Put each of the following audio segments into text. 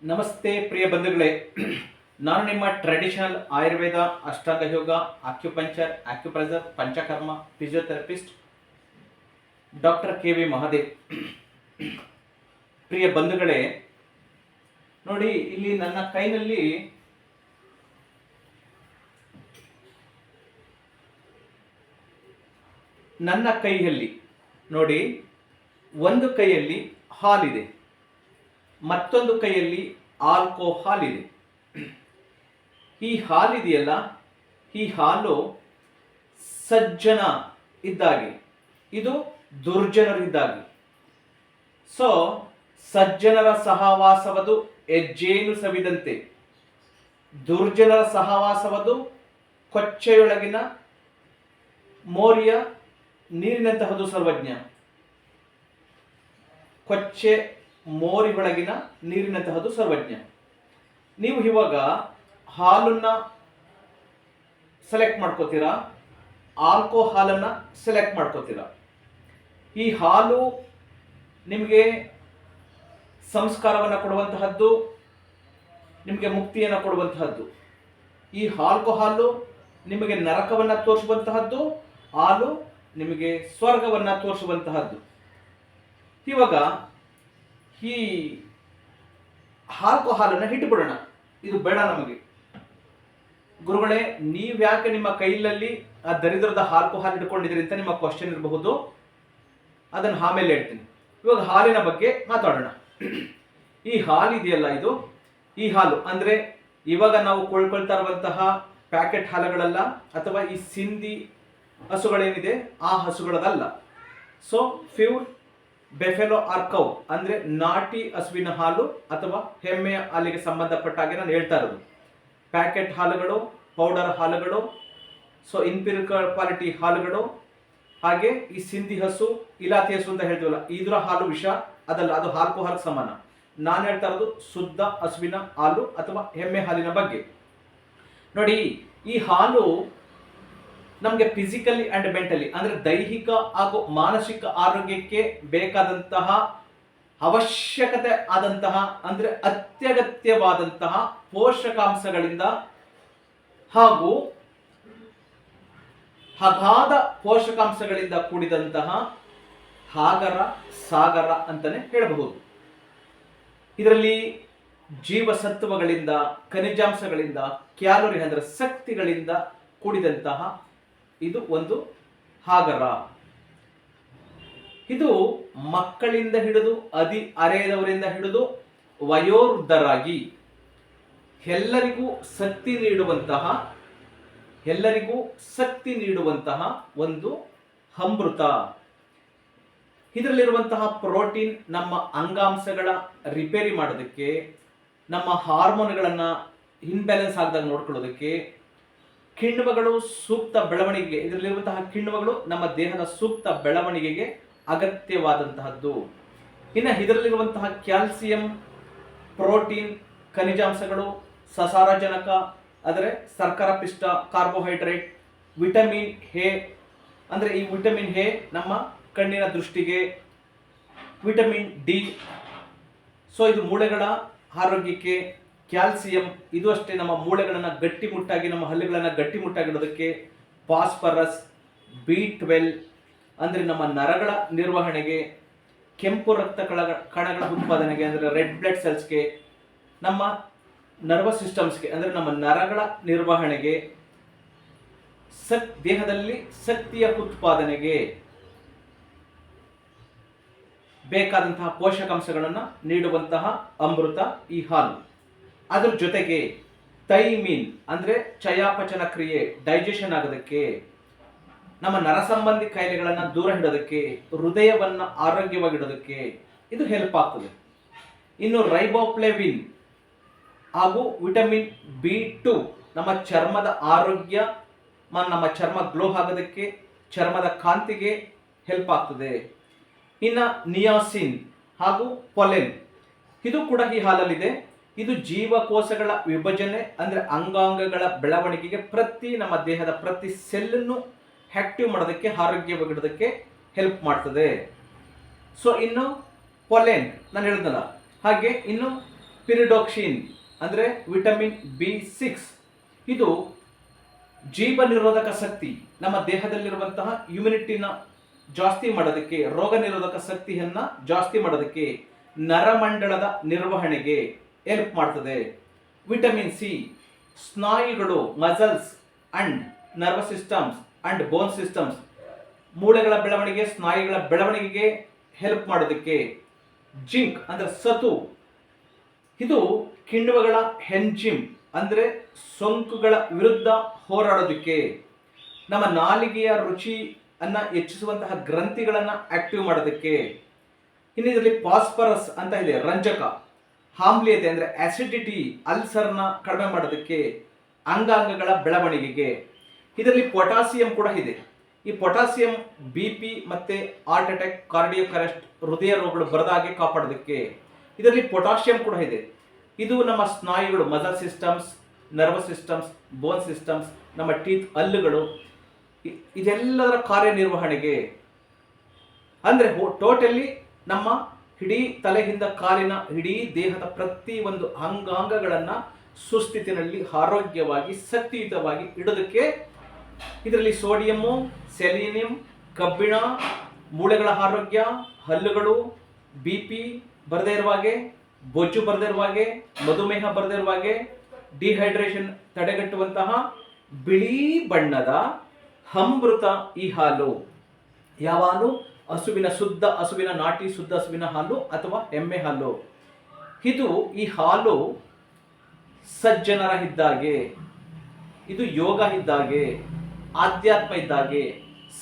ನಮಸ್ತೆ ಪ್ರಿಯ ಬಂಧುಗಳೇ, ನಾನು ನಿಮ್ಮ traditional Ayurveda, Ashtanga yoga, acupuncture, acupressure, Panchakarma, physiotherapist doctor K V. Mahadev. ಪ್ರಿಯ ಬಂಧುಗಳೇ, ನೋಡಿ ಇಲ್ಲಿ ನನ್ನ ಕೈನಲ್ಲಿ ನೋಡಿ ಒಂದು ಕೈಯಲ್ಲಿ ಹಾಲಿದೆ, ಮತ್ತೊಂದು ಕೈಯಲ್ಲಿ ಆಲ್ಕೋಹಾಲ್ ಇದೆ. ಈ ಹಾಲಿದೆಯಲ್ಲ, ಈ ಹಾಲು ಸಜ್ಜನ ಇದ್ದಾಗೆ, ಇದು ದುರ್ಜನರಿದ್ದಾಗೆ. ಸೊ ಸಜ್ಜನರ ಸಹವಾಸವದು ಹೆಜ್ಜೇನು ಸವಿದಂತೆ, ದುರ್ಜನರ ಸಹವಾಸವದು ಕೊಚ್ಚೆಯೊಳಗಿನ ಮೋರಿಯ ನೀರಿನಂತಹದು. ಸರ್ವಜ್ಞ ಕೊಚ್ಚೆ ಮೋರಿ ಒಳಗಿನ ನೀರಿನಂತಹದ್ದು ಸರ್ವಜ್ಞ. ನೀವು ಇವಾಗ ಹಾಲನ್ನ ಸೆಲೆಕ್ಟ್ ಮಾಡ್ಕೋತೀರಾ, ಆಲ್ಕೋಹಾಲನ್ನ ಸೆಲೆಕ್ಟ್ ಮಾಡ್ಕೋತೀರಾ. ಈ ಹಾಲು ನಿಮಗೆ ಸಂಸ್ಕಾರವನ್ನು ಕೊಡುವಂತಹದ್ದು, ನಿಮಗೆ ಮುಕ್ತಿಯನ್ನು ಕೊಡುವಂತಹದ್ದು. ಈ ಆಲ್ಕೋಹಾಲು ನಿಮಗೆ ನರಕವನ್ನು ತೋರಿಸುವಂತಹದ್ದು, ಹಾಲು ನಿಮಗೆ ಸ್ವರ್ಗವನ್ನು ತೋರಿಸುವಂತಹದ್ದು. ಇವಾಗ ಈ ಆಲ್ಕೋಹಾಲನ್ನು ಇಟ್ಟುಬಿಡೋಣ, ಇದು ಬೇಡ ನಮಗೆ. ಗುರುಗಳೇ, ನೀವ್ಯಾಕೆ ನಿಮ್ಮ ಕೈಯಲ್ಲಿ ಆ ದರಿದ್ರದ ಆಲ್ಕೋಹಾಲ್ ಇಟ್ಕೊಂಡಿದ್ರಿ ಅಂತ ನಿಮ್ಮ ಕ್ವಶನ್ ಇರಬಹುದು, ಅದನ್ನು ಆಮೇಲೆ ಹೇಳ್ತೀನಿ. ಇವಾಗ ಹಾಲಿನ ಬಗ್ಗೆ ಮಾತಾಡೋಣ. ಈ ಹಾಲು ಇದೆಯಲ್ಲ, ಈ ಹಾಲು ಅಂದ್ರೆ ಇವಾಗ ನಾವು ಕೊಳ್ಳ್ಕೊಳ್ತಾ ಇರುವಂತಹ ಪ್ಯಾಕೆಟ್ ಹಾಲುಗಳಲ್ಲ, ಅಥವಾ ಈ ಸಿಂಧಿ ಹಸುಗಳೇನಿದೆ ಆ ಹಸುಗಳದಲ್ಲ. ಸೊ ಪ್ಯೂರ್ ಬೆಫೆಲೋ ಆರ್ ಕೌ ಅಂದ್ರೆ ನಾಟಿ ಹಸುವಿನ ಹಾಲು ಅಥವಾ ಎಮ್ಮೆಯ ಹಾಲಿಗೆ ಸಂಬಂಧಪಟ್ಟ ಹಾಗೆ ನಾನು ಹೇಳ್ತಾ ಇರೋದು. ಪ್ಯಾಕೆಟ್ ಹಾಲುಗಳು, ಪೌಡರ್ ಹಾಲುಗಳು, ಸೊ ಇನ್ಪೀರಿಯರ್ ಕ್ವಾಲಿಟಿ ಹಾಲುಗಳು, ಹಾಗೆ ಈ ಸಿಂಧಿ ಹಸು, ಇಲಾತಿ ಹಸು ಅಂತ ಹೇಳ್ತೀವಲ್ಲ, ಇದರ ಹಾಲು ವಿಷ ಅದಲ್ಲ, ಅದು ಆಲ್ಕೋಹಾಲ್ ಸಮಾನ. ನಾನು ಹೇಳ್ತಾ ಇರೋದು ಶುದ್ಧ ಹಸುವಿನ ಹಾಲು ಅಥವಾ ಎಮ್ಮೆ ಹಾಲಿನ ಬಗ್ಗೆ. ನೋಡಿ, ಈ ಹಾಲು ನಮಗೆ ಫಿಸಿಕಲಿ ಅಂಡ್ ಮೆಂಟಲಿ ಅಂದ್ರೆ ದೈಹಿಕ ಹಾಗೂ ಮಾನಸಿಕ ಆರೋಗ್ಯಕ್ಕೆ ಬೇಕಾದಂತಹ ಅವಶ್ಯಕತೆ ಆದಂತಹ ಅಂದ್ರೆ ಅತ್ಯಗತ್ಯವಾದಂತಹ ಪೋಷಕಾಂಶಗಳಿಂದ ಹಾಗೂ ಅಗಾಧ ಪೋಷಕಾಂಶಗಳಿಂದ ಕೂಡಿದಂತಹ ಆಗರ ಸಾಗರ ಅಂತಾನೆ ಹೇಳಬಹುದು. ಇದರಲ್ಲಿ ಜೀವಸತ್ವಗಳಿಂದ, ಖನಿಜಾಂಶಗಳಿಂದ, ಕ್ಯಾಲೋರಿ ಅಂದ್ರೆ ಶಕ್ತಿಗಳಿಂದ ಕೂಡಿದಂತಹ ಇದು ಒಂದು ಆಗರ. ಇದು ಮಕ್ಕಳಿಂದ ಹಿಡಿದು ಅರೆಯದವರಿಂದ ಹಿಡಿದು ವಯೋವೃದ್ಧರಾಗಿ ಎಲ್ಲರಿಗೂ ಶಕ್ತಿ ನೀಡುವಂತಹ ಒಂದು ಅಮೃತ. ಇದರಲ್ಲಿರುವಂತಹ ಪ್ರೋಟೀನ್ ನಮ್ಮ ಅಂಗಾಂಶಗಳ ರಿಪೇರಿ ಮಾಡೋದಕ್ಕೆ, ನಮ್ಮ ಹಾರ್ಮೋನ್ಗಳನ್ನು ಇನ್ಬ್ಯಾಲೆನ್ಸ್ ಆಗದಾಗ ನೋಡ್ಕೊಳ್ಳೋದಕ್ಕೆ, ಕಿಣ್ವಗಳು ಸೂಕ್ತ ಬೆಳವಣಿಗೆಗೆ, ಇದರಲ್ಲಿರುವಂತಹ ಕಿಣ್ವಗಳು ನಮ್ಮ ದೇಹದ ಸೂಕ್ತ ಬೆಳವಣಿಗೆಗೆ ಅಗತ್ಯವಾದಂತಹದ್ದು. ಇನ್ನು ಇದರಲ್ಲಿರುವಂತಹ ಕ್ಯಾಲ್ಸಿಯಂ, ಪ್ರೋಟೀನ್, ಖನಿಜಾಂಶಗಳು, ಸಸಾರಜನಕ ಅಂದರೆ ಶರ್ಕರ ಪಿಷ್ಟ, ಕಾರ್ಬೋಹೈಡ್ರೇಟ್, ವಿಟಮಿನ್ ಎ ಅಂದರೆ ಈ ವಿಟಮಿನ್ ಎ ನಮ್ಮ ಕಣ್ಣಿನ ದೃಷ್ಟಿಗೆ, ವಿಟಮಿನ್ ಡಿ, ಸೊ ಇದು ಮೂಳೆಗಳ ಆರೋಗ್ಯಕ್ಕೆ, ಕ್ಯಾಲ್ಸಿಯಂ ಇದು ಅಷ್ಟೇ ನಮ್ಮ ಮೂಳೆಗಳನ್ನು ಗಟ್ಟಿಮುಟ್ಟಾಗಿ, ನಮ್ಮ ಹಲ್ಲುಗಳನ್ನು ಗಟ್ಟಿಮುಟ್ಟಾಗಿಡೋದಕ್ಕೆ, ಫಾಸ್ಫರಸ್, B12 ಅಂದರೆ ನಮ್ಮ ನರಗಳ ನಿರ್ವಹಣೆಗೆ, ಕೆಂಪು ರಕ್ತ ಕಣಗಳ ಉತ್ಪಾದನೆಗೆ ಅಂದರೆ ರೆಡ್ ಬ್ಲಡ್ ಸೆಲ್ಸ್ಗೆ, ನಮ್ಮ ನರ್ವಸ್ ಸಿಸ್ಟಮ್ಸ್ಗೆ ಅಂದರೆ ನಮ್ಮ ನರಗಳ ನಿರ್ವಹಣೆಗೆ, ದೇಹದಲ್ಲಿ ಶಕ್ತಿಯ ಉತ್ಪಾದನೆಗೆ ಬೇಕಾದಂತಹ ಪೋಷಕಾಂಶಗಳನ್ನು ನೀಡುವಂತಹ ಅಮೃತ ಈ ಹಾಲು. ಅದ್ರ ಜೊತೆಗೆ ಥೈಮಿನ್ ಅಂದ್ರೆ ಚಯಾಪಚನ ಕ್ರಿಯೆ, ಡೈಜೆಷನ್ ಆಗೋದಕ್ಕೆ, ನಮ್ಮ ನರ ಸಂಬಂಧಿ ಕಾಯಿಲೆಗಳನ್ನು ದೂರ ಇಡೋದಕ್ಕೆ, ಹೃದಯವನ್ನು ಆರೋಗ್ಯವಾಗಿಡೋದಕ್ಕೆ ಇದು ಹೆಲ್ಪ್ ಆಗ್ತದೆ. ಇನ್ನು ರೈಬೋಫ್ಲೇವಿನ್ ಹಾಗೂ ವಿಟಮಿನ್ B2 ನಮ್ಮ ಚರ್ಮದ ಆರೋಗ್ಯ, ನಮ್ಮ ಚರ್ಮ ಗ್ಲೋ ಆಗೋದಕ್ಕೆ, ಚರ್ಮದ ಕಾಂತಿಗೆ ಹೆಲ್ಪ್ ಆಗ್ತದೆ. ಇನ್ನು ನಿಯಾಸಿನ್ ಹಾಗೂ ಪೊಲೆನ್ ಇದು ಕೂಡ ಈ ಹಾಲಲ್ಲಿದೆ. ಇದು ಜೀವಕೋಶಗಳ ವಿಭಜನೆ ಅಂದ್ರೆ ಅಂಗಾಂಗಗಳ ಬೆಳವಣಿಗೆಗೆ, ನಮ್ಮ ದೇಹದ ಪ್ರತಿ ಸೆಲ್ಲನ್ನು ಆಕ್ಟಿವ್ ಮಾಡೋದಕ್ಕೆ, ಆರೋಗ್ಯವಾಗಿಡೋದಕ್ಕೆ ಹೆಲ್ಪ್ ಮಾಡ್ತದೆ. ಸೊ ಇನ್ನು ಪೊಲೆನ್ ನಾನು ಹೇಳಿದ್ನಲ್ಲ, ಹಾಗೆ ಇನ್ನು ಪಿರಿಡಾಕ್ಸಿನ್ ಅಂದರೆ ವಿಟಮಿನ್ B6. ಇದು ಜೀವ ನಿರೋಧಕ ಶಕ್ತಿ, ನಮ್ಮ ದೇಹದಲ್ಲಿರುವಂತಹ ಇಮ್ಯುನಿಟಿನ ಜಾಸ್ತಿ ಮಾಡೋದಕ್ಕೆ, ರೋಗ ನಿರೋಧಕ ಶಕ್ತಿಯನ್ನ ಜಾಸ್ತಿ ಮಾಡೋದಕ್ಕೆ, ನರಮಂಡಲದ ನಿರ್ವಹಣೆಗೆ ಹೆಲ್ಪ್ ಮಾಡ್ತದೆ. ವಿಟಮಿನ್ C ಸ್ನಾಯುಗಳು, muscles and nervous systems and bone systems, ಮೂಳೆಗಳ ಬೆಳವಣಿಗೆ, ಸ್ನಾಯುಗಳ ಬೆಳವಣಿಗೆಗೆ ಹೆಲ್ಪ್ ಮಾಡೋದಕ್ಕೆ. ಜಿಂಕ್ ಅಂದ್ರೆ ಸತು, ಇದು ಕಿಣ್ವಗಳ ಎಂಜಿಮ್ ಅಂದರೆ ಸೋಂಕುಗಳ ವಿರುದ್ಧ ಹೋರಾಡೋದಕ್ಕೆ, ನಮ್ಮ ನಾಲಿಗೆಯ ರುಚಿಯನ್ನ ಹೆಚ್ಚಿಸುವಂತಹ ಗ್ರಂಥಿಗಳನ್ನು ಆಕ್ಟಿವ್ ಮಾಡೋದಕ್ಕೆ. ಇನ್ನು ಇದರಲ್ಲಿ ಫಾಸ್ಫರಸ್ ಅಂತ ಇದೆ, ರಂಜಕ, ಆಮ್ಲೀಯತೆ ಅಂದರೆ ಆಸಿಡಿಟಿ, ಅಲ್ಸರ್ನ ಕಡಿಮೆ ಮಾಡೋದಕ್ಕೆ, ಅಂಗಾಂಗಗಳ ಬೆಳವಣಿಗೆಗೆ. ಇದರಲ್ಲಿ ಪೊಟ್ಯಾಸಿಯಂ ಕೂಡ ಇದೆ. ಈ ಪೊಟ್ಯಾಸಿಯಂ BP ಮತ್ತೆ ಹಾರ್ಟ್ ಅಟ್ಯಾಕ್, ಕಾರ್ಡಿಯಾಕ್ ಅರೆಸ್ಟ್, ಹೃದಯ ರೋಗಗಳು ಬರದಾಗೆ ಕಾಪಾಡೋದಕ್ಕೆ ಇದರಲ್ಲಿ ಪೊಟ್ಯಾಸಿಯಂ ಕೂಡ ಇದೆ. ಇದು ನಮ್ಮ ಸ್ನಾಯುಗಳು, ಮಸಲ್ ಸಿಸ್ಟಮ್ಸ್, ನರ್ವಸ್ ಸಿಸ್ಟಮ್ಸ್, ಬೋನ್ ಸಿಸ್ಟಮ್ಸ್, ನಮ್ಮ ಟೀತ್, ಹಲ್ಲುಗಳು, ಇದೆಲ್ಲದರ ಕಾರ್ಯನಿರ್ವಹಣೆಗೆ. ಅಂದರೆ ಟೋಟಲಿ ನಮ್ಮ ಇಡೀ ತಲೆಯಿಂದ ಕಾಲಿನ ಇಡೀ ದೇಹದ ಪ್ರತಿ ಒಂದು ಅಂಗಾಂಗಗಳನ್ನು ಸುಸ್ಥಿತಿನಲ್ಲಿ ಆರೋಗ್ಯವಾಗಿ ಶಕ್ತಿಯುತವಾಗಿ ಇಡೋದಕ್ಕೆ ಇದರಲ್ಲಿ ಸೋಡಿಯಮ್ಮು, ಸೆಲಿನಿಯಂ, ಕಬ್ಬಿಣ, ಮೂಳೆಗಳ ಆರೋಗ್ಯ, ಹಲ್ಲುಗಳು, BP ಬರದೇ ಇರುವಾಗೆ, ಬೊಜ್ಜು ಬರದೇ ಇರುವಾಗೆ, ಮಧುಮೇಹ ಬರದೇ ಇರುವಾಗೆ, ಡಿಹೈಡ್ರೇಷನ್ ತಡೆಗಟ್ಟುವಂತಹ ಬಿಳಿ ಬಣ್ಣದ ಅಮೃತ ಈ ಹಾಲು. ಯಾವ ಹಾಲು? ಹಸುವಿನ ಶುದ್ಧ ಹಸುವಿನ ನಾಟಿ ಶುದ್ಧ ಹಸುವಿನ ಹಾಲು ಅಥವಾ ಎಮ್ಮೆ ಹಾಲು. ಇದು ಈ ಹಾಲು ಸಜ್ಜನರ ಇದ್ದಾಗೆ, ಇದು ಯೋಗ ಇದ್ದಾಗೆ, ಆಧ್ಯಾತ್ಮ ಇದ್ದಾಗೆ,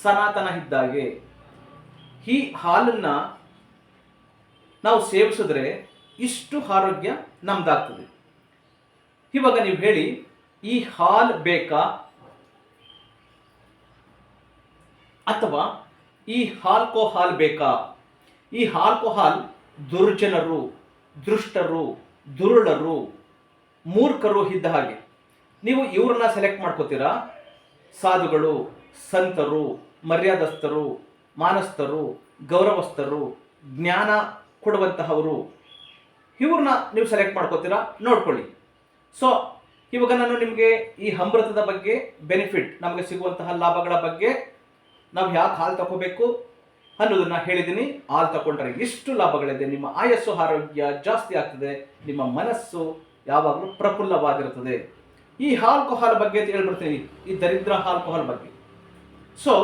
ಸನಾತನ ಇದ್ದಾಗೆ. ಈ ಹಾಲನ್ನ ನಾವು ಸೇವಿಸಿದ್ರೆ ಇಷ್ಟು ಆರೋಗ್ಯ ನಮ್ದಾಗ್ತದೆ. ಇವಾಗ ನೀವು ಹೇಳಿ, ಈ ಹಾಲು ಬೇಕಾ ಅಥವಾ ಈ ಆಲ್ಕೋಹಾಲ್ ಬೇಕಾ? ಈ ಆಲ್ಕೋಹಾಲ್ ದುರ್ಜನರು, ದುಷ್ಟರು, ದುರುಳರು, ಮೂರ್ಖರು ಇದ್ದ ಹಾಗೆ. ನೀವು ಇವ್ರನ್ನ ಸೆಲೆಕ್ಟ್ ಮಾಡ್ಕೋತೀರಾ? ಸಾಧುಗಳು, ಸಂತರು, ಮರ್ಯಾದಸ್ಥರು, ಮಾನಸ್ಥರು, ಗೌರವಸ್ಥರು, ಜ್ಞಾನ ಕೊಡುವಂತಹವರು, ಇವ್ರನ್ನ ನೀವು ಸೆಲೆಕ್ಟ್ ಮಾಡ್ಕೋತೀರಾ? ನೋಡ್ಕೊಳ್ಳಿ. ಸೊ ಇವಾಗ ನಾನು ನಿಮಗೆ ಈ ಅಮೃತದ ಬಗ್ಗೆ, ಬೆನಿಫಿಟ್, ನಮಗೆ ಸಿಗುವಂತಹ ಲಾಭಗಳ ಬಗ್ಗೆ, ನಾವು ಯಾಕೆ ಹಾಲು ತಗೋಬೇಕು ಅನ್ನೋದನ್ನ ಹೇಳಿದ್ದೀನಿ. ಹಾಲು ತಗೊಂಡ್ರೆ ಎಷ್ಟು ಲಾಭಗಳಿದೆ. ನಿಮ್ಮ ಆಯಸ್ಸು, ಆರೋಗ್ಯ ಜಾಸ್ತಿ ಆಗ್ತದೆ, ನಿಮ್ಮ ಮನಸ್ಸು ಯಾವಾಗಲೂ ಪ್ರಫುಲ್ಲವಾಗಿರುತ್ತದೆ. ಈ ಆಲ್ಕೋಹಾಲ್ ಬಗ್ಗೆ ಹೇಳ್ಬಿಡ್ತೀನಿ, ಈ ದರಿದ್ರ ಆಲ್ಕೋಹಾಲ್ ಬಗ್ಗೆ. ಸೊ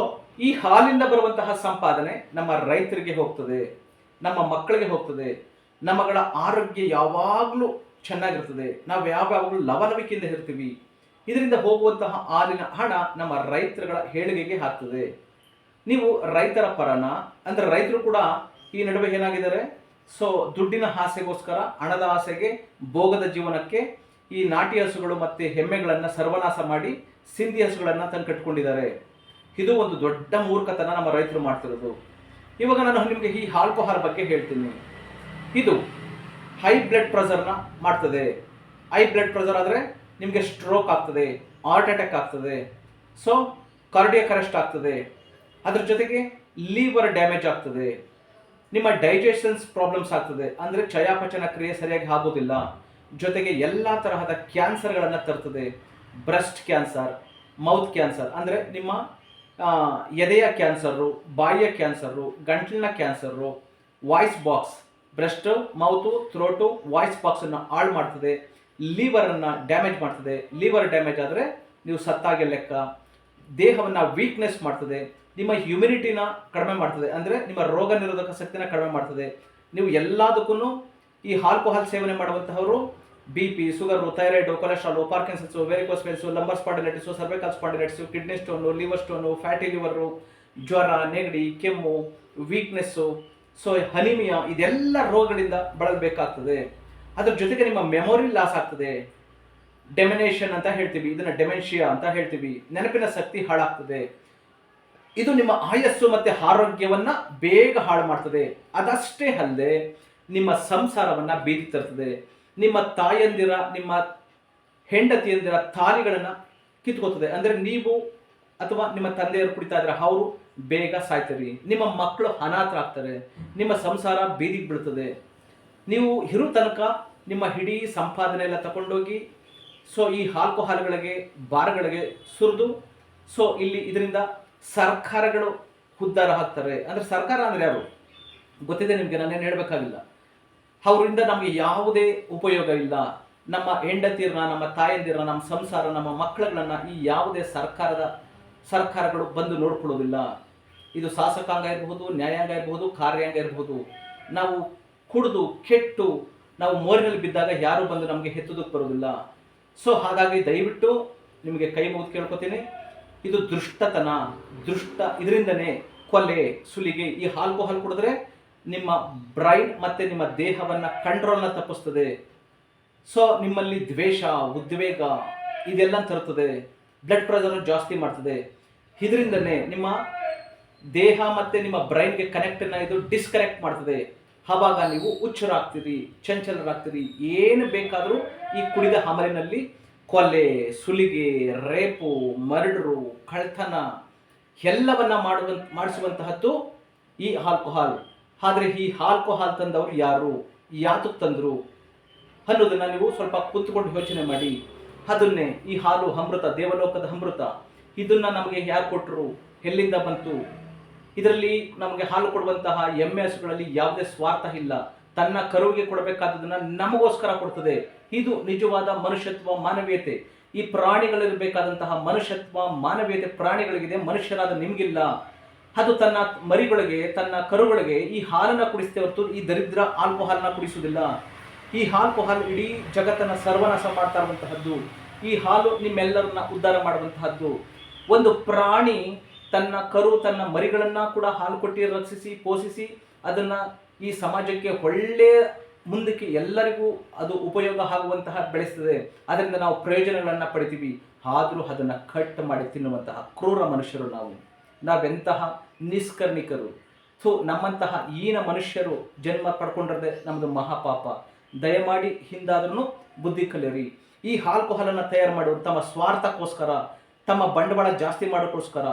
ಈ ಹಾಲಿಂದ ಬರುವಂತಹ ಸಂಪಾದನೆ ನಮ್ಮ ರೈತರಿಗೆ ಹೋಗ್ತದೆ, ನಮ್ಮ ಮಕ್ಕಳಿಗೆ ಹೋಗ್ತದೆ, ನಮ್ಮಗಳ ಆರೋಗ್ಯ ಯಾವಾಗಲೂ ಚೆನ್ನಾಗಿರ್ತದೆ, ನಾವು ಯಾವಾಗಲೂ ಲವಲವಿಕೆಯಿಂದ ಇರ್ತೀವಿ. ಇದರಿಂದ ಹೋಗುವಂತಹ ಹಾಲಿನ ಹಣ ನಮ್ಮ ರೈತರುಗಳ ಏಳಿಗೆಗೆ ಆಗ್ತದೆ. ನೀವು ರೈತರ ಪರನ ಅಂದರೆ ರೈತರು ಕೂಡ ಈ ನಡುವೆ ಏನಾಗಿದ್ದಾರೆ? ಸೊ ದುಡ್ಡಿನ ಆಸೆಗೋಸ್ಕರ, ಹಣದ ಆಸೆಗೆ, ಭೋಗದ ಜೀವನಕ್ಕೆ ಈ ನಾಟಿ ಹಸುಗಳು ಮತ್ತು ಎಮ್ಮೆಗಳನ್ನು ಸರ್ವನಾಶ ಮಾಡಿ ಸಿಂಧಿ ಹಸುಗಳನ್ನು ತಂದು ಕಟ್ಕೊಂಡಿದ್ದಾರೆ. ಇದು ಒಂದು ದೊಡ್ಡ ಮೂರ್ಖತನ ನಮ್ಮ ರೈತರು ಮಾಡ್ತಿರೋದು. ಇವಾಗ ನಾನು ನಿಮಗೆ ಈ ಆಲ್ಕೋಹಾಲ್ ಬಗ್ಗೆ ಹೇಳ್ತೀನಿ. ಇದು ಹೈ ಬ್ಲಡ್ ಪ್ರೆಷರ್ನ ಮಾಡ್ತದೆ. ಹೈ ಬ್ಲಡ್ ಪ್ರೆಷರ್ ಆದರೆ ನಿಮಗೆ ಸ್ಟ್ರೋಕ್ ಆಗ್ತದೆ, ಹಾರ್ಟ್ ಅಟ್ಯಾಕ್ ಆಗ್ತದೆ, ಸೊ ಕಾರ್ಡಿಯಾಕ್ ಅರೆಸ್ಟ್ ಆಗ್ತದೆ. ಅದ್ರ ಜೊತೆಗೆ ಲಿವರ್ ಡ್ಯಾಮೇಜ್ ಆಗ್ತದೆ, ನಿಮ್ಮ ಡೈಜೆಷನ್ಸ್ ಪ್ರಾಬ್ಲಮ್ಸ್ ಆಗ್ತದೆ, ಅಂದರೆ ಚಯಾಪಚನ ಕ್ರಿಯೆ ಸರಿಯಾಗಿ ಆಗೋದಿಲ್ಲ. ಜೊತೆಗೆ ಎಲ್ಲ ತರಹದ ಕ್ಯಾನ್ಸರ್ಗಳನ್ನು ತರ್ತದೆ. ಬ್ರೆಸ್ಟ್ ಕ್ಯಾನ್ಸರ್, ಮೌತ್ ಕ್ಯಾನ್ಸರ್ ಅಂದರೆ ನಿಮ್ಮ ಎದೆಯ ಕ್ಯಾನ್ಸರು, ಬಾಯಿಯ ಕ್ಯಾನ್ಸರು, ಗಂಟಲಿನ cancer, voice box, breast, mouth, throat, voice ಬಾಕ್ಸನ್ನು ಹಾಳು ಮಾಡ್ತದೆ. ಲಿವರನ್ನು ಡ್ಯಾಮೇಜ್ ಮಾಡ್ತದೆ. ಲಿವರ್ ಡ್ಯಾಮೇಜ್ ಆದರೆ ನೀವು ಸತ್ತಾಗೆ ಲೆಕ್ಕ. ದೇಹವನ್ನು ವೀಕ್ನೆಸ್ ಮಾಡ್ತದೆ. ನಿಮ್ಮ ಹ್ಯುಮಿನಿಟಿನ ಕಡಿಮೆ ಮಾಡ್ತದೆ, ಅಂದರೆ ನಿಮ್ಮ ರೋಗ ನಿರೋಧಕ ಶಕ್ತಿನ ಕಡಿಮೆ ಮಾಡ್ತದೆ. ನೀವು ಎಲ್ಲದಕ್ಕೂ ಈ ಆಲ್ಕೋಹಾಲ್ ಸೇವನೆ ಮಾಡುವಂತಹವರು BP, sugar, thyroid, cholesterol, Parkinson's, varicose veins, lumbar spondylitis, cervical spondylitis, kidney stone, liver stone, fatty liver, ಜ್ವರ, ನೆಗಡಿ, ಕೆಮ್ಮು, ವೀಕ್ನೆಸ್ಸು, ಸೊ ಅನಿಮಿಯಾ, ಇದೆಲ್ಲ ರೋಗಗಳಿಂದ ಬಳಲಬೇಕಾಗ್ತದೆ. ಅದ್ರ ಜೊತೆಗೆ ನಿಮ್ಮ ಮೆಮೊರಿ ಲಾಸ್ ಆಗ್ತದೆ. ಡೆಮಿನೇಷನ್ ಅಂತ ಹೇಳ್ತೀವಿ, ಇದನ್ನ ಡೆಮೆನ್ಷಿಯಾ ಅಂತ ಹೇಳ್ತೀವಿ. ನೆನಪಿನ ಶಕ್ತಿ ಹಾಳಾಗ್ತದೆ. ಇದು ನಿಮ್ಮ ಆಯಸ್ಸು ಮತ್ತು ಆರೋಗ್ಯವನ್ನ ಬೇಗ ಹಾಳು ಮಾಡ್ತದೆ. ಅದಷ್ಟೇ ಅಲ್ಲದೆ ನಿಮ್ಮ ಸಂಸಾರವನ್ನ ಬೀದಿ ತರ್ತದೆ. ನಿಮ್ಮ ತಾಯಂದಿರ, ನಿಮ್ಮ ಹೆಂಡತಿಯಂದಿರ ತಾಲಿಗಳನ್ನು ಕಿತ್ಕೋತದೆ. ಅಂದರೆ ನೀವು ಅಥವಾ ನಿಮ್ಮ ತಂದೆಯರು ಕುಡಿತಾ ಇದ್ರೆ ಅವರು ಬೇಗ ಸಾಯ್ತೀರಿ. ನಿಮ್ಮ ಮಕ್ಕಳು ಅನಾಥರಾಗ್ತಾರೆ. ನಿಮ್ಮ ಸಂಸಾರ ಬೀದಿಗೆ ಬೀಳ್ತದೆ. ನೀವು ಇರೋ ತನಕ ನಿಮ್ಮ ಇಡೀ ಸಂಪಾದನೆ ಎಲ್ಲ ತಗೊಂಡೋಗಿ ಸೊ ಈ ಆಲ್ಕೋಹಾಲ್ಗಳಿಗೆ ಬಾರ್ಗಳಿಗೆ ಸುರಿದು ಸೊ ಇಲ್ಲಿ ಇದರಿಂದ ಸರ್ಕಾರಗಳು ಉದ್ಧಾರ ಆಗ್ತಾರೆ. ಅಂದರೆ ಸರ್ಕಾರ ಅಂದರೆ ಯಾರು ಗೊತ್ತಿದೆ ನಿಮಗೆ, ನಾನೇನು ಹೇಳಬೇಕಾಗಿಲ್ಲ. ಅವರಿಂದ ನಮಗೆ ಯಾವುದೇ ಉಪಯೋಗ ಇಲ್ಲ. ನಮ್ಮ ಹೆಂಡತಿಯರನ್ನ, ನಮ್ಮ ತಾಯಂದಿರನ್ನ, ನಮ್ಮ ಸಂಸಾರ, ನಮ್ಮ ಮಕ್ಕಳುಗಳನ್ನ ಈ ಯಾವುದೇ ಸರ್ಕಾರಗಳು ಬಂದು ನೋಡ್ಕೊಳ್ಳೋದಿಲ್ಲ. ಇದು ಶಾಸಕಾಂಗ ಇರಬಹುದು, ನ್ಯಾಯಾಂಗ ಇರಬಹುದು, ಕಾರ್ಯಾಂಗ ಇರಬಹುದು. ನಾವು ಕುಡಿದು ಕೆಟ್ಟು ನಾವು ಮೋರಿನಲ್ಲಿ ಬಿದ್ದಾಗ ಯಾರು ಬಂದು ನಮಗೆ ಎತ್ತೋದಕ್ಕೆ ಬರೋದಿಲ್ಲ. ಸೊ ಹಾಗಾಗಿ ದಯವಿಟ್ಟು ನಿಮಗೆ ಕೈ ಮುಗಿದು ಕೇಳ್ಕೊತೀನಿ, ಇದು ದುಷ್ಟತನ, ಇದರಿಂದನೇ ಕೊಲೆ, ಸುಲಿಗೆ. ಈ ಆಲ್ಕೋಹಾಲ್ ಕುಡಿದ್ರೆ ನಿಮ್ಮ ಬ್ರೈನ್ ಮತ್ತು ನಿಮ್ಮ ದೇಹವನ್ನು ಕಂಟ್ರೋಲ್ನ ತಪ್ಪಿಸ್ತದೆ. ಸೊ ನಿಮ್ಮಲ್ಲಿ ದ್ವೇಷ, ಉದ್ವೇಗ ಇದೆಲ್ಲ ತರುತ್ತದೆ. ಬ್ಲಡ್ ಪ್ರೆಷರ್ ಜಾಸ್ತಿ ಮಾಡ್ತದೆ. ಇದರಿಂದನೇ ನಿಮ್ಮ ದೇಹ ಮತ್ತು ನಿಮ್ಮ ಬ್ರೈನ್ಗೆ ಕನೆಕ್ಟನ್ನು ಇದು ಡಿಸ್ಕನೆಕ್ಟ್ ಮಾಡ್ತದೆ. ಆವಾಗ ನೀವು ಹುಚ್ಚರಾಗ್ತೀರಿ, ಚಂಚಲರಾಗ್ತೀರಿ. ಏನು ಬೇಕಾದರೂ ಈ ಕುಡಿದ ಅಮಲಿನಲ್ಲಿ ಕೊಲೆ, ಸುಲಿಗೆ, ರೇಪು, ಮರ್ಡರು, ಕಳ್ತನ ಎಲ್ಲವನ್ನ ಮಾಡಿಸುವಂತಹದ್ದು ಈ ಆಲ್ಕೋಹಾಲ್. ಆದರೆ ಈ ಆಲ್ಕೋಹಾಲ್ ತಂದವರು ಯಾರು, ಯಾತಕ್ಕೆ ತಂದರು ಅನ್ನೋದನ್ನು ನೀವು ಸ್ವಲ್ಪ ಕೂತ್ಕೊಂಡು ಯೋಚನೆ ಮಾಡಿ. ಅದನ್ನೇ ಈ ಹಾಲು ಅಮೃತ, ದೇವಲೋಕದ ಅಮೃತ, ಇದನ್ನು ನಮಗೆ ಯಾರು ಕೊಟ್ಟರು, ಎಲ್ಲಿಂದ ಬಂತು? ಇದರಲ್ಲಿ ನಮಗೆ ಹಾಲು ಕೊಡುವಂತಹ ಎಮ್ಮೆ ಹಸುಗಳಲ್ಲಿ ಯಾವುದೇ ಸ್ವಾರ್ಥ ಇಲ್ಲ. ತನ್ನ ಕರುವಿಗೆ ಕೊಡಬೇಕಾದದನ್ನು ನಮಗೋಸ್ಕರ ಕೊಡ್ತದೆ. ಇದು ನಿಜವಾದ ಮನುಷ್ಯತ್ವ, ಮಾನವೀಯತೆ. ಈ ಪ್ರಾಣಿಗಳಿರಬೇಕಾದಂತಹ ಮನುಷ್ಯತ್ವ, ಮಾನವೀಯತೆ ಪ್ರಾಣಿಗಳಿಗಿದೆ, ಮನುಷ್ಯರಾದ ನಿಮಗಿಲ್ಲ. ಅದು ತನ್ನ ಮರಿಗಳಿಗೆ, ತನ್ನ ಕರುಗಳಿಗೆ ಈ ಹಾಲನ್ನು ಕುಡಿಸ್ತೇ ಹೊರತು ಈ ದರಿದ್ರ ಆಲ್ಕೋಹಾಲ್ನ ಕುಡಿಸುವುದಿಲ್ಲ. ಈ ಆಲ್ಕೋಹಾಲ್ ಇಡೀ ಜಗತ್ತನ್ನು ಸರ್ವನಾಶ ಮಾಡ್ತಾ ಇರುವಂತಹದ್ದು. ಈ ಹಾಲು ನಿಮ್ಮೆಲ್ಲರನ್ನ ಉದ್ಧಾರ ಮಾಡುವಂತಹದ್ದು. ಒಂದು ಪ್ರಾಣಿ ತನ್ನ ಕರು, ತನ್ನ ಮರಿಗಳನ್ನು ಕೂಡ ಹಾಲು ಕೊಟ್ಟು ರಕ್ಷಿಸಿ, ಪೋಷಿಸಿ, ಅದನ್ನು ಈ ಸಮಾಜಕ್ಕೆ ಒಳ್ಳೆಯ ಮುಂದಕ್ಕೆ ಎಲ್ಲರಿಗೂ ಅದು ಉಪಯೋಗ ಆಗುವಂತಹ ಬೆಳೆಸ್ತದೆ. ಅದರಿಂದ ನಾವು ಪ್ರಯೋಜನಗಳನ್ನು ಪಡಿತೀವಿ. ಆದರೂ ಅದನ್ನು ಕಟ್ ಮಾಡಿ ತಿನ್ನುವಂತಹ ಕ್ರೂರ ಮನುಷ್ಯರು ನಾವೆಂತಹ ನಿಷ್ಕರ್ಣಿಕರು. ಸೊ ನಮ್ಮಂತಹ ಈನ ಮನುಷ್ಯರು ಜನ್ಮ ಪಡ್ಕೊಂಡಿರದೆ ನಮ್ಮದು ಮಹಾಪಾಪ. ದಯಮಾಡಿ ಹಿಂದಾದ್ರೂ ಬುದ್ಧಿ ಕಲಿಯಿರಿ. ಈ ಆಲ್ಕೋಹಾಲನ್ನು ತಯಾರು ಮಾಡೋರು ತಮ್ಮ ಸ್ವಾರ್ಥಕ್ಕೋಸ್ಕರ, ತಮ್ಮ ಬಂಡವಾಳ ಜಾಸ್ತಿ ಮಾಡೋಕ್ಕೋಸ್ಕರ,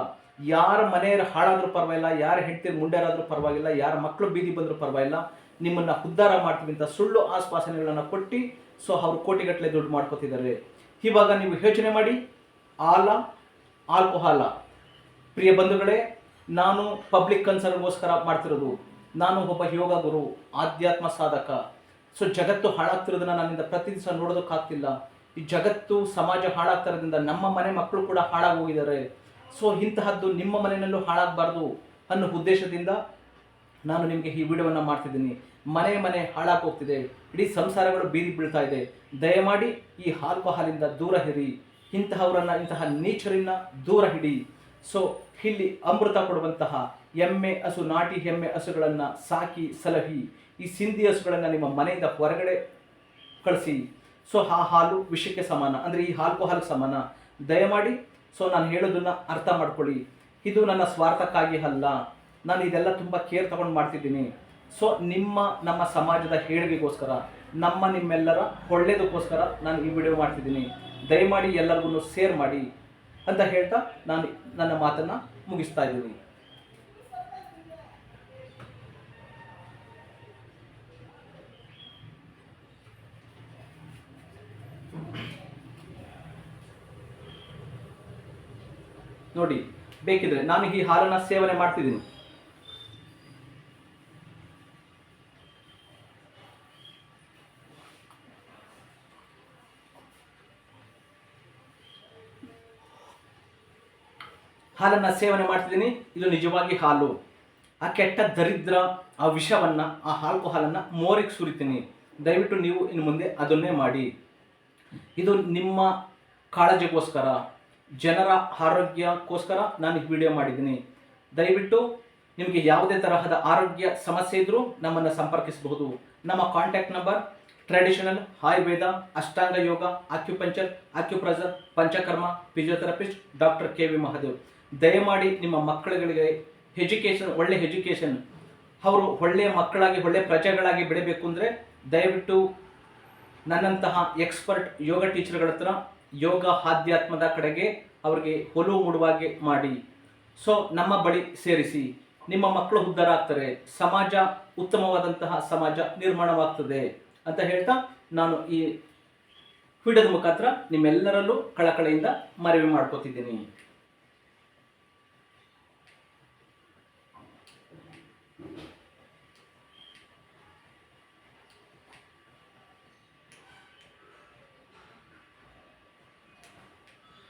ಯಾರ ಮನೆಯರ ಹಾಳಾದರೂ ಪರವಾಗಿಲ್ಲ, ಯಾರ ಹೆಂಡತಿ ಮುಂಡೇರಾದರೂ ಪರವಾಗಿಲ್ಲ, ಯಾರ ಮಕ್ಕಳು ಬೀದಿ ಬಂದರೂ ಪರವಾಗಿಲ್ಲ, ನಿಮ್ಮನ್ನು ಉದ್ಧಾರ ಮಾಡ್ತೀವಿ ಅಂತ ಸುಳ್ಳು ಆಶ್ವಾಸನೆಗಳನ್ನು ಕೊಟ್ಟು ಸೊ ಅವರು ಕೋಟಿಗಟ್ಟಲೆ ದುಡ್ಡು ಮಾಡ್ಕೋತಿದ್ದಾರೆ. ಇವಾಗ ನೀವು ಯೋಚನೆ ಮಾಡಿ, ಆಲ್ಕೋಹಾಲ. ಪ್ರಿಯ ಬಂಧುಗಳೇ, ನಾನು ಪಬ್ಲಿಕ್ ಕನ್ಸರ್ನ್ಗೋಸ್ಕರ ಮಾಡ್ತಿರೋದು. ನಾನು ಒಬ್ಬ ಯೋಗ ಗುರು, ಆಧ್ಯಾತ್ಮ ಸಾಧಕ. ಸೊ ಜಗತ್ತು ಹಾಳಾಗ್ತಿರೋದನ್ನ ನನ್ನಿಂದ ಪ್ರತಿ ದಿವಸ ನೋಡೋದಕ್ಕಾಗ್ತಿಲ್ಲ. ಈ ಜಗತ್ತು, ಸಮಾಜ ಹಾಳಾಗ್ತಿರೋದ್ರಿಂದ ನಮ್ಮ ಮನೆ ಮಕ್ಕಳು ಕೂಡ ಹಾಳಾಗಿ ಹೋಗಿದ್ದಾರೆ. ಸೊ ಇಂತಹದ್ದು ನಿಮ್ಮ ಮನೆಯಲ್ಲೂ ಹಾಳಾಗಬಾರ್ದು ಅನ್ನೋ ಉದ್ದೇಶದಿಂದ ನಾನು ನಿಮಗೆ ಈ ವಿಡಿಯೋವನ್ನು ಮಾಡ್ತಿದ್ದೀನಿ. ಮನೆ ಹಾಳಾಗಿ ಹೋಗ್ತಿದೆ, ಇಡೀ ಸಂಸಾರಗಳು ಬೀದಿ ಬೀಳ್ತಾ ಇದೆ. ದಯಮಾಡಿ ಈ ಆಲ್ಕೋಹಾಲಿಂದ ದೂರ ಇರಿ. ಇಂತಹ ನೀಚರಿಂದ ದೂರ ಹಿಡಿ. ಸೊ ಇಲ್ಲಿ ಅಮೃತ ಕೊಡುವಂತಹ ಎಮ್ಮೆ ಹಸು, ನಾಟಿ ಎಮ್ಮೆ ಹಸುಗಳನ್ನು ಸಾಕಿ ಸಲಹಿ ಈ ಸಿಂಧಿ ಹಸುಗಳನ್ನು ನಿಮ್ಮ ಮನೆಯಿಂದ ಹೊರಗಡೆ ಕಳಿಸಿ. ಸೊ ಆ ಹಾಲು ವಿಷಕ್ಕೆ ಸಮಾನ, ಅಂದರೆ ಈ ಆಲ್ಕೋಹಾಲ್ಗೆ ಸಮಾನ. ದಯಮಾಡಿ ಸೊ ನಾನು ಹೇಳೋದನ್ನು ಅರ್ಥ ಮಾಡ್ಕೊಳ್ಳಿ. ಇದು ನನ್ನ ಸ್ವಾರ್ಥಕ್ಕಾಗಿ ಅಲ್ಲ, ನಾನು ಇದೆಲ್ಲ ತುಂಬ ಕೇರ್ ತಗೊಂಡು ಮಾಡ್ತಿದ್ದೀನಿ. ಸೊ ನಮ್ಮ ಸಮಾಜದ ಏಳಿಗೆಗೋಸ್ಕರ, ನಿಮ್ಮೆಲ್ಲರ ಒಳ್ಳೆಯದಕ್ಕೋಸ್ಕರ ನಾನು ಈ ವಿಡಿಯೋ ಮಾಡ್ತಿದ್ದೀನಿ. ದಯಮಾಡಿ ಎಲ್ಲರಿಗೂ ಶೇರ್ ಮಾಡಿ ಅಂತ ಹೇಳ್ತಾ ನಾನು ನನ್ನ ಮಾತನ್ನು ಮುಗಿಸ್ತಾ ಇದ್ದೀನಿ. ನೋಡಿ, ಬೇಕಿದ್ರೆ ನಾನು ಈ ಹಾಲನ್ನು ಸೇವನೆ ಮಾಡ್ತಿದ್ದೀನಿ. ಹಾಲನ್ನು ಸೇವನೆ ಮಾಡ್ತಿದ್ದೀನಿ. ಇದು ನಿಜವಾಗಿ ಹಾಲು. ಆ ಕೆಟ್ಟ ದರಿದ್ರ, ಆ ವಿಷವನ್ನು, ಆ ಆಲ್ಕೋಹಾಲನ್ನು ಮೋರಿಗೆ ಸುರಿತೀನಿ. ದಯವಿಟ್ಟು ನೀವು ಇನ್ನು ಮುಂದೆ ಅದನ್ನೇ ಮಾಡಿ. ಇದು ನಿಮ್ಮ ಕಾಳಜಿಗೋಸ್ಕರ, ಜನರ ಆರೋಗ್ಯಕ್ಕೋಸ್ಕರ ನಾನು ಈ ವಿಡಿಯೋ ಮಾಡಿದ್ದೀನಿ. ದಯವಿಟ್ಟು ನಿಮಗೆ ಯಾವುದೇ ತರಹದ ಆರೋಗ್ಯ ಸಮಸ್ಯೆ ಇದ್ದರೂ ನಮ್ಮನ್ನು ಸಂಪರ್ಕಿಸಬಹುದು. ನಮ್ಮ contact number traditional Ayurveda, Ashtanga yoga, acupuncture, acupressure, Panchakarma, physiotherapist doctor KV Mahadev. ದಯಮಾಡಿ ನಿಮ್ಮ ಮಕ್ಕಳುಗಳಿಗೆ ಒಳ್ಳೆ ಎಜುಕೇಷನ್, ಅವರು ಒಳ್ಳೆಯ ಮಕ್ಕಳಾಗಿ, ಒಳ್ಳೆಯ ಪ್ರಜೆಗಳಾಗಿ ಬೆಳಿಬೇಕು ಅಂದರೆ ದಯವಿಟ್ಟು ನನ್ನಂತಹ ಎಕ್ಸ್ಪರ್ಟ್ ಯೋಗ ಟೀಚರ್ಗಳ ಹತ್ರ ಯೋಗ ಆಧ್ಯಾತ್ಮದ ಕಡೆಗೆ ಅವರಿಗೆ ಒಲವು ಮೂಡುವಾಗೆ ಮಾಡಿ. ಸೊ ನಮ್ಮ ಬಳಿ ಸೇರಿಸಿ. ನಿಮ್ಮ ಮಕ್ಕಳು ಉದ್ಧಾರ ಆಗ್ತಾರೆ, ಸಮಾಜ ಉತ್ತಮವಾದಂತಹ ಸಮಾಜ ನಿರ್ಮಾಣವಾಗ್ತದೆ. ಅಂತ ಹೇಳ್ತಾ ನಾನು ಈ ವಿಡಿಯೋದ ಮುಖಾಂತರ ನಿಮ್ಮೆಲ್ಲರಲ್ಲೂ ಕಳಕಳಿಯಿಂದ ಮನವಿ ಮಾಡ್ಕೋತಿದ್ದೀನಿ.